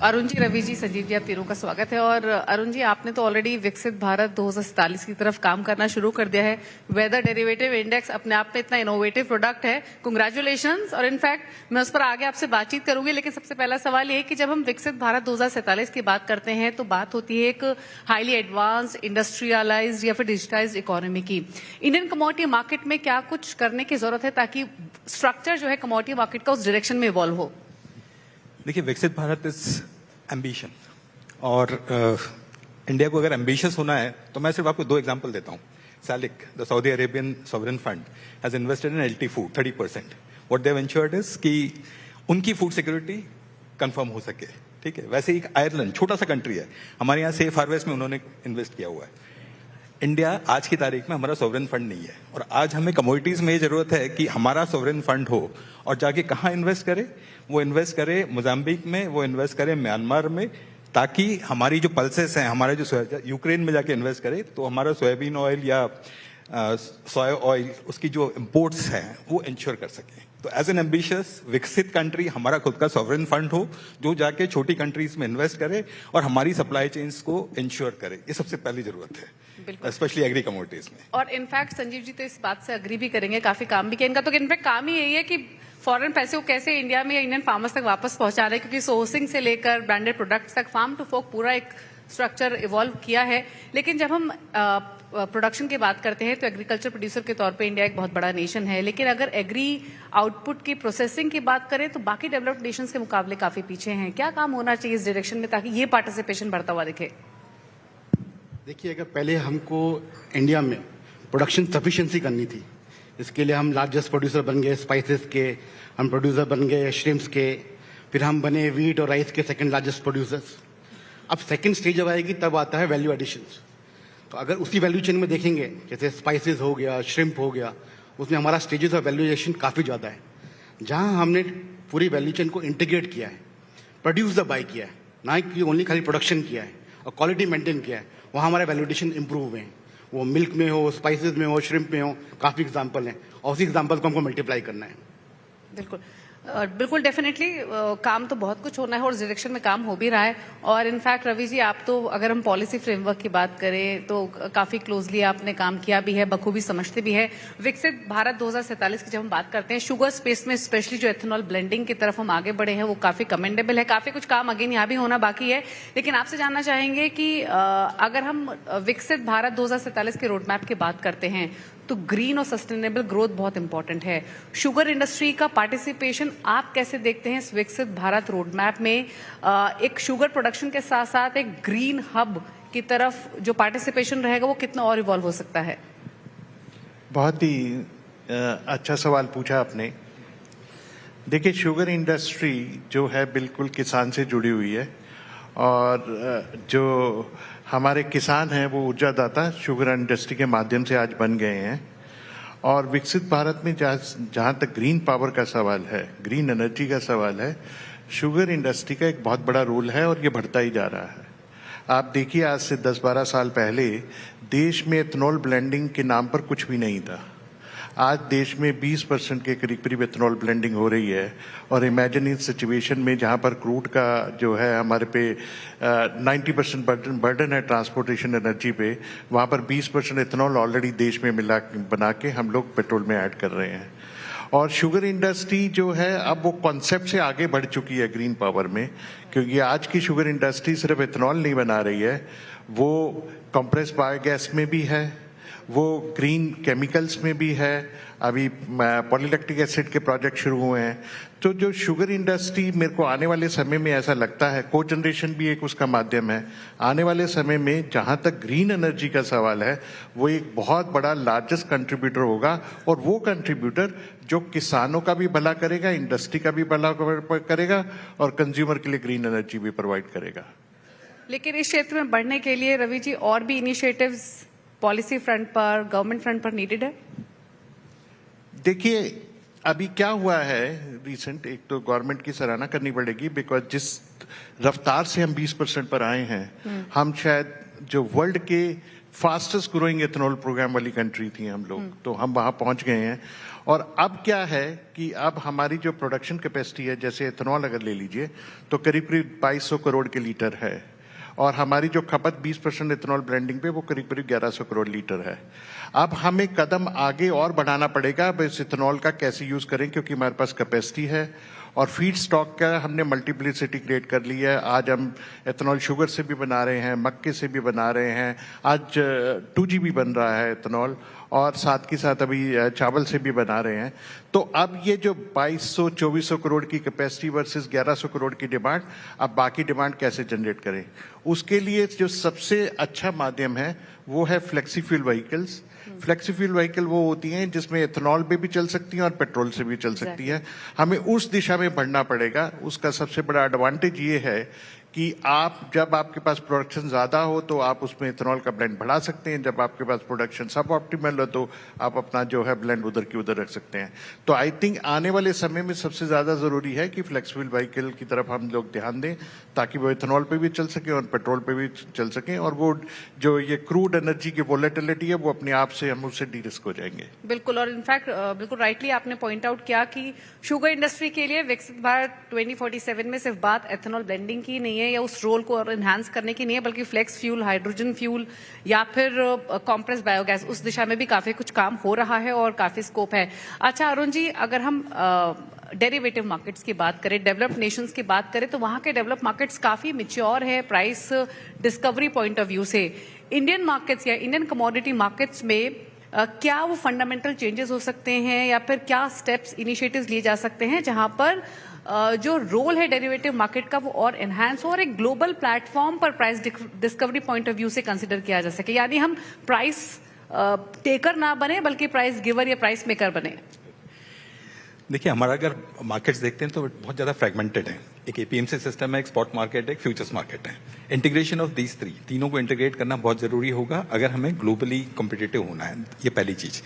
अरुण जी, रवि जी, संजीव जी, आप तीनों का स्वागत है। और अरुण जी, आपने तो ऑलरेडी विकसित भारत 2047 की तरफ काम करना शुरू कर दिया है। वेदर डेरिवेटिव इंडेक्स अपने आप में इतना इनोवेटिव प्रोडक्ट है, कंग्रेचुलेशंस। और इनफैक्ट मैं उस पर आगे आपसे बातचीत करूंगी, लेकिन सबसे पहला सवाल ये कि जब हम विकसित भारत 2047 की बात करते हैं तो बात होती है एक हाईली एडवांस्ड, इंडस्ट्रियलाइज्ड या फिर डिजिटाइज्ड इकोनॉमी की। इंडियन कमोडिटी मार्केट में क्या कुछ करने की जरूरत है ताकि स्ट्रक्चर जो है कमोडिटी मार्केट का उस डायरेक्शन में इवॉल्व हो? देखिए, विकसित भारत इज एम्बिशन, और इंडिया को अगर एम्बिशियस होना है तो मैं सिर्फ आपको दो एग्जांपल देता हूं। SALIC, the Saudi Arabian sovereign fund, has invested in LT food 30%। What they have insured is कि उनकी फूड सिक्योरिटी कंफर्म हो सके। ठीक है, वैसे ही आयरलैंड छोटा सा कंट्री है, हमारे यहाँ सेफ हार्वेस्ट में उन्होंने इन्वेस्ट किया हुआ है। इंडिया आज की तारीख में हमारा सॉवरेन फंड नहीं है, और आज हमें कमोडिटीज में ये जरूरत है कि हमारा सॉवरेन फंड हो और जाके कहाँ इन्वेस्ट करे, वो इन्वेस्ट करे मोजाम्बिक में, वो इन्वेस्ट करे म्यांमार में, ताकि हमारी जो पल्सेस हैं, हमारे जो यूक्रेन में जाके इन्वेस्ट करे तो हमारा सोयाबीन ऑयल या सोया ऑयल, उसकी जो इम्पोर्ट्स हैं वो इंश्योर कर सके। तो एज एन एम्बिशियस विकसित कंट्री हमारा खुद का सॉवरेन फंड हो जो जाके छोटी कंट्रीज में इन्वेस्ट करे और हमारी सप्लाई चेन्स को इंश्योर करे। ये सबसे पहली जरूरत है, स्पेशली एग्री कमोडिटीज में। और इनफैक्ट संजीव जी तो इस बात से अग्री भी करेंगे, काफी काम भी किया इनका। तो इनफैक्ट काम ही यही है कि फॉरेन पैसे को कैसे इंडिया में या इंडियन फार्मर्स तक वापस पहुंचा रहे हैं, क्योंकि सोर्सिंग से लेकर ब्रांडेड प्रोडक्ट्स तक फार्म टू फोक पूरा एक स्ट्रक्चर इवॉल्व किया है। लेकिन जब हम प्रोडक्शन की बात करते हैं तो एग्रीकल्चर प्रोड्यूसर के तौर पे इंडिया एक बहुत बड़ा नेशन है, लेकिन अगर एग्री आउटपुट की प्रोसेसिंग की बात करें तो बाकी डेवलप्ड नेशंस के मुकाबले काफी पीछे हैं। क्या काम होना चाहिए इस डायरेक्शन में ताकि ये पार्टिसिपेशन बढ़ता हुआ दिखे? देखिए, अगर पहले हमको इंडिया में प्रोडक्शन सफिशिएंसी करनी थी, इसके लिए हम लार्जेस्ट प्रोड्यूसर बन गए स्पाइसेस के, हम प्रोड्यूसर बन गए श्रिम्प्स के, फिर हम बने वीट और राइस के सेकंड लार्जेस्ट प्रोड्यूसर्स। अब सेकंड स्टेज जब आएगी तब आता है वैल्यू एडिशंस। तो अगर उसी वैल्यू चेन में देखेंगे, जैसे स्पाइसेस हो गया, श्रिम्प हो गया, उसमें हमारा स्टेजेस ऑफ वैल्यू एडिशन काफ़ी ज़्यादा है। जहाँ हमने पूरी वैल्यू चेन को इंटीग्रेट किया है, प्रोड्यूस द बाय किया है, ना कि ओनली खाली प्रोडक्शन किया है और क्वालिटी मेंटेन किया है, वहाँ हमारे वैल्यू एडिशन इंप्रूव हुए हैं। वो मिल्क में हो, स्पाइसेस में हो, श्रिम्प में हो, काफ़ी एग्जाम्पल हैं, और उसी एग्जाम्पल को हमको मल्टीप्लाई करना है। बिल्कुल बिल्कुल, डेफिनेटली काम तो बहुत कुछ होना है और डायरेक्शन में काम हो भी रहा है। और इनफैक्ट रवि जी, आप तो अगर हम पॉलिसी फ्रेमवर्क की बात करें तो काफी क्लोजली आपने काम किया भी है, बखूबी समझते भी है। विकसित भारत 2047 की जब हम बात करते हैं शुगर स्पेस में, स्पेशली जो एथेनॉल ब्लेंडिंग की तरफ हम आगे बढ़े हैं, वो काफी कमेंडेबल है। काफी कुछ काम अगेन यहाँ भी होना बाकी है, लेकिन आपसे जानना चाहेंगे कि अगर हम विकसित भारत 2047 के रोड मैप की बात करते हैं तो ग्रीन और सस्टेनेबल ग्रोथ बहुत इंपॉर्टेंट है। शुगर इंडस्ट्री का पार्टिसिपेशन आप कैसे देखते हैं इस विकसित भारत रोड मैप में? एक शुगर प्रोडक्शन के साथ साथ एक ग्रीन हब की तरफ जो पार्टिसिपेशन रहेगा वो कितना और इवॉल्व हो सकता है? बहुत ही अच्छा सवाल पूछा आपने। देखिए, शुगर इंडस्ट्री जो है बिल्कुल किसान से जुड़ी हुई है, और जो हमारे किसान हैं वो ऊर्जादाता शुगर इंडस्ट्री के माध्यम से आज बन गए हैं। और विकसित भारत में जहाँ तक ग्रीन पावर का सवाल है, ग्रीन एनर्जी का सवाल है, शुगर इंडस्ट्री का एक बहुत बड़ा रोल है और ये बढ़ता ही जा रहा है। आप देखिए, आज से 10-12 साल पहले देश में एथेनॉल ब्लेंडिंग के नाम पर कुछ भी नहीं था। आज देश में 20% के करीब करीब एथेनॉल ब्लेंडिंग हो रही है। और इमेजिन इस सिचुएशन में जहां पर क्रूड का जो है हमारे पे 90% बर्डन है ट्रांसपोर्टेशन एनर्जी पे, वहां पर 20% एथेनॉल ऑलरेडी देश में बना के हम लोग पेट्रोल में ऐड कर रहे हैं। और शुगर इंडस्ट्री जो है अब वो कॉन्सेप्ट से आगे बढ़ चुकी है ग्रीन पावर में, क्योंकि आज की शुगर इंडस्ट्री सिर्फ एथेनॉल नहीं बना रही है, वो कंप्रेस बायोगैस में भी है, वो ग्रीन केमिकल्स में भी है, अभी पॉलीलैक्टिक एसिड के प्रोजेक्ट शुरू हुए हैं। तो जो शुगर इंडस्ट्री, मेरे को आने वाले समय में ऐसा लगता है, को जनरेशन भी एक उसका माध्यम है। आने वाले समय में जहां तक ग्रीन एनर्जी का सवाल है, वो एक बहुत बड़ा लार्जेस्ट कंट्रीब्यूटर होगा, और वो कंट्रीब्यूटर जो किसानों का भी भला करेगा, इंडस्ट्री का भी भला करेगा, और कंज्यूमर के लिए ग्रीन एनर्जी भी प्रोवाइड करेगा। लेकिन इस क्षेत्र में बढ़ने के लिए रवि जी और भी इनिशिएटिव्स पॉलिसी फ्रंट पर, गवर्नमेंट फ्रंट पर नीडेड है? देखिए, अभी क्या हुआ है रिसेंट, एक तो गवर्नमेंट की सराहना करनी पड़ेगी, बिकॉज जिस रफ्तार से हम 20% पर आए हैं, हम शायद जो वर्ल्ड के फास्टेस्ट ग्रोइंग एथेनॉल प्रोग्राम वाली कंट्री थी हम लोग, तो हम वहां पहुंच गए हैं। और अब क्या है कि अब हमारी जो प्रोडक्शन कैपेसिटी है, जैसे एथेनॉल अगर ले लीजिए तो करीब करीब 2200 करोड़ के लीटर है, और हमारी जो खपत 20% एथेनॉल ब्लेंडिंग पे वो करीब करीब 1100 करोड़ लीटर है। अब हमें कदम आगे और बढ़ाना पड़ेगा, अब इस एथेनॉल का कैसे यूज करें, क्योंकि हमारे पास कैपेसिटी है और फीड स्टॉक का हमने मल्टीप्लिसिटी क्रिएट कर ली है। आज हम एथेनॉल शुगर से भी बना रहे हैं, मक्के से भी बना रहे हैं, आज 2G भी बन रहा है एथेनॉल, और साथ के साथ अभी चावल से भी बना रहे हैं। तो अब ये जो 2200-2400 करोड़ की कैपेसिटी वर्सेस 1100 करोड़ की डिमांड, अब बाकी डिमांड कैसे जनरेट करें, उसके लिए जो सबसे अच्छा माध्यम है वो है flexi fuel vehicles. Flexi fuel vehicle वो होती हैं जिसमें एथेनॉल पे भी चल सकती हैं और पेट्रोल से भी चल सकती हैं। हमें उस दिशा में बढ़ना पड़ेगा। उसका सबसे बड़ा एडवांटेज ये है कि आप जब आपके पास प्रोडक्शन ज्यादा हो तो आप उसमें इथेनॉल का ब्लेंड बढ़ा सकते हैं, जब आपके पास प्रोडक्शन सब ऑप्टिमल हो तो आप अपना जो है ब्लेंड उधर की उधर रख सकते हैं। तो आई थिंक आने वाले समय में सबसे ज्यादा जरूरी है कि फ्लेक्सिबल व्हीकल की तरफ हम लोग ध्यान दें, ताकि वो इथेनॉल पे भी चल सके और पेट्रोल पे भी चल सके, और वो जो ये क्रूड एनर्जी की वोलेटिलिटी है वो अपने आप से हम उससे डी रिस्क हो जाएंगे। बिल्कुल, और इनफैक्ट बिल्कुल राइटली आपने पॉइंट आउट किया कि शुगर इंडस्ट्री के लिए विकसित भारत 2047 में सिर्फ बात एथेनॉल ब्लेंडिंग की नहीं है या उस रोल को और एनहांस करने की नहीं है, बल्कि फ्लेक्स फ्यूल, हाइड्रोजन फ्यूल या फिर कॉम्प्रेस बायोगैस, उस दिशा में भी काफी कुछ काम हो रहा है और काफी स्कोप है। अच्छा अरुण जी, अगर हम डेरिवेटिव मार्केट्स की बात करें, डेवलप्ड नेशंस की बात करें, तो वहां के डेवलप्ड मार्केट्स काफी मैच्योर है price discovery point of view से। इंडियन मार्केट्स या इंडियन कमोडिटी मार्केट्स में क्या वो फंडामेंटल चेंजेस हो सकते हैं या फिर क्या स्टेप्स, इनिशिएटिव्स लिए जा सकते हैं जहां पर जो रोल है डेरिवेटिव मार्केट का वो और एनहांस हो और एक ग्लोबल प्लेटफॉर्म पर price discovery point of view से कंसिडर किया जा सके, यानी हम प्राइस टेकर ना बने बल्कि प्राइस गिवर या प्राइस मेकर बने? देखिए, हमारा अगर मार्केट्स देखते हैं तो बहुत ज़्यादा फ्रेगमेंटेड है। एक एपीएमसी सिस्टम है, एक स्पॉट मार्केट है, एक फ्यूचर्स मार्केट है। इंटीग्रेशन ऑफ दीज तीनों को इंटीग्रेट करना बहुत ज़रूरी होगा अगर हमें ग्लोबली कॉम्पिटिटिव होना है, ये पहली चीज़।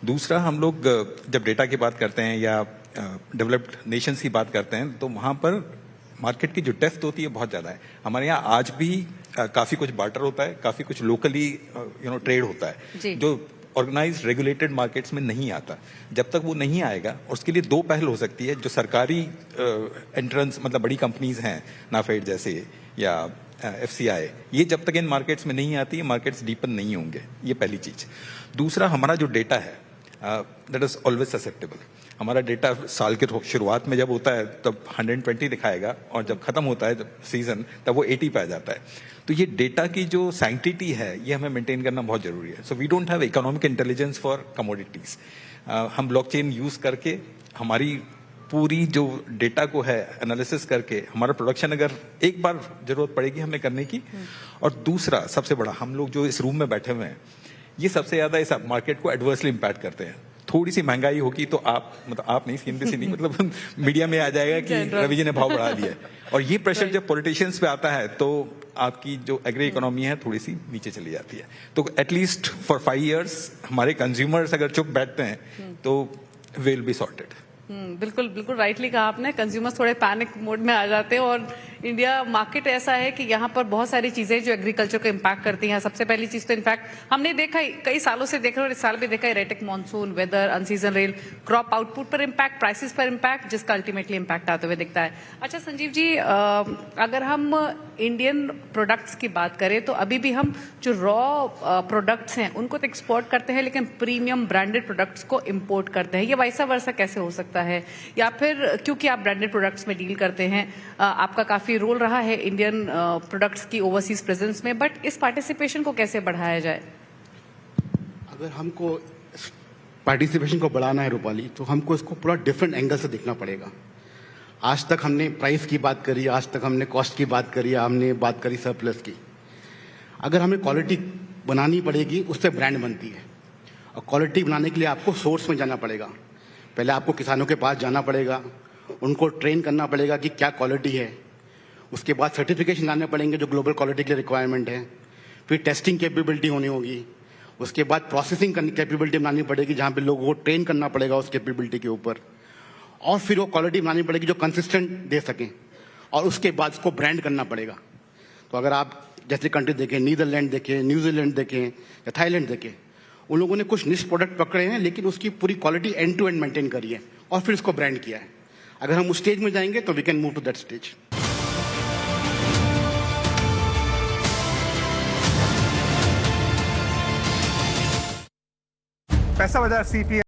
दूसरा, हम लोग जब डेटा की बात करते हैं या डेवलप्ड नेशंस की बात करते हैं तो वहाँ पर मार्केट की जो डेप्थ होती है बहुत ज़्यादा है। हमारे यहाँ आज भी काफ़ी कुछ बार्टर होता है, काफ़ी कुछ लोकली ट्रेड होता है जो ऑर्गेनाइज रेगुलेटेड मार्केट्स में नहीं आता। जब तक वो नहीं आएगा, और उसके लिए दो पहल हो सकती है, जो सरकारी एंट्रेंस मतलब बड़ी कंपनीज हैं, नाफेड जैसे या FCI, ये जब तक इन मार्केट्स में नहीं आती, मार्केट्स डीपन नहीं होंगे, ये पहली चीज। दूसरा, हमारा जो डेटा है दैट इज ऑलवेज ससेप्टेबल। हमारा डेटा साल के शुरुआत में जब होता है तब 120 दिखाएगा और जब खत्म होता है सीजन तब वो 80 पे आ जाता है। तो ये डेटा की जो सैंक्टिटी है ये हमें मेंटेन करना बहुत जरूरी है। So we don't have economic intelligence for commodities. हम ब्लॉकचेन यूज करके हमारी पूरी जो डेटा को है एनालिसिस करके हमारा प्रोडक्शन अगर एक बार जरूरत पड़ेगी हमें करने की। और दूसरा सबसे बड़ा, हम लोग जो इस रूम में बैठे हुए हैं ये सबसे ज्यादा इस मार्केट को एडवर्सली इम्पैक्ट करते हैं। थोड़ी सी महंगाई होगी तो आप नहीं, सीएनबीसी नहीं, मतलब मीडिया में आ जाएगा कि रवि जी ने भाव बढ़ा दिया है। और ये प्रेशर जब पॉलिटिशियंस पे आता है तो आपकी जो एग्री इकोनॉमी है थोड़ी सी नीचे चली जाती है। तो एटलीस्ट फॉर 5 years हमारे कंज्यूमर्स अगर चुप बैठते हैं तो विल बी सॉर्टेड। बिल्कुल बिल्कुल राइटली कहा आपने। कंज्यूमर्स थोड़े पैनिक मोड में आ जाते हैं और इंडिया मार्केट ऐसा है कि यहाँ पर बहुत सारी चीजें जो एग्रीकल्चर को इम्पैक्ट करती हैं। सबसे पहली चीज तो इनफैक्ट हमने देखा ही, कई सालों से देख रहे हैं और इस साल भी देखा है, erratic monsoon, weather, unseasonal rain, crop output पर इम्पैक्ट, प्राइसेस पर इम्पैक्ट, जिसका अल्टीमेटली इम्पैक्ट आते हुए दिखता है। अच्छा संजीव जी, अगर हम इंडियन प्रोडक्ट्स की बात करें तो अभी भी हम जो रॉ प्रोडक्ट्स हैं उनको तो एक्सपोर्ट करते हैं लेकिन प्रीमियम ब्रांडेड प्रोडक्ट्स को इम्पोर्ट करते हैं। ये वैसा वर्सा कैसे हो सकता है? या फिर क्योंकि आप ब्रांडेड प्रोडक्ट्स में डील करते हैं, आपका काफी रोल रहा है इंडियन प्रोडक्ट्स की ओवरसीज प्रेजेंस में, बट इस पार्टिसिपेशन को कैसे बढ़ाया जाए? अगर हमको पार्टिसिपेशन को बढ़ाना है रूपाली, तो हमको इसको पूरा डिफरेंट एंगल से देखना पड़ेगा। आज तक हमने प्राइस की बात करी, आज तक हमने कॉस्ट की बात करी, हमने बात करी सरप्लस की। अगर हमें क्वालिटी बनानी पड़ेगी, उससे ब्रांड बनती है। और क्वालिटी बनाने के लिए आपको सोर्स में जाना पड़ेगा। पहले आपको किसानों के पास जाना पड़ेगा, उनको ट्रेन करना पड़ेगा कि क्या क्वालिटी है। उसके बाद सर्टिफिकेशन लाने पड़ेंगे जो ग्लोबल क्वालिटी के लिए रिक्वायरमेंट है। फिर टेस्टिंग कैपेबिलिटी होनी होगी। उसके बाद प्रोसेसिंग कैपेबिलिटी बनानी पड़ेगी जहाँ पे लोगों को ट्रेन करना पड़ेगा उस कैपेबिलिटी के ऊपर। और फिर वो क्वालिटी बनानी पड़ेगी जो कंसिस्टेंट दे सकें। और उसके बाद उसको ब्रांड करना पड़ेगा। तो अगर आप जैसे कंट्री देखें, नीदरलैंड देखें, न्यूजीलैंड देखें या थाईलैंड देखें, उन लोगों ने कुछ निश प्रोडक्ट पकड़े हैं लेकिन उसकी पूरी quality end to end maintain करी है और फिर इसको ब्रांड किया है. अगर हम उस स्टेज में जाएंगे तो we can move to that stage. पैसा बाजार CPI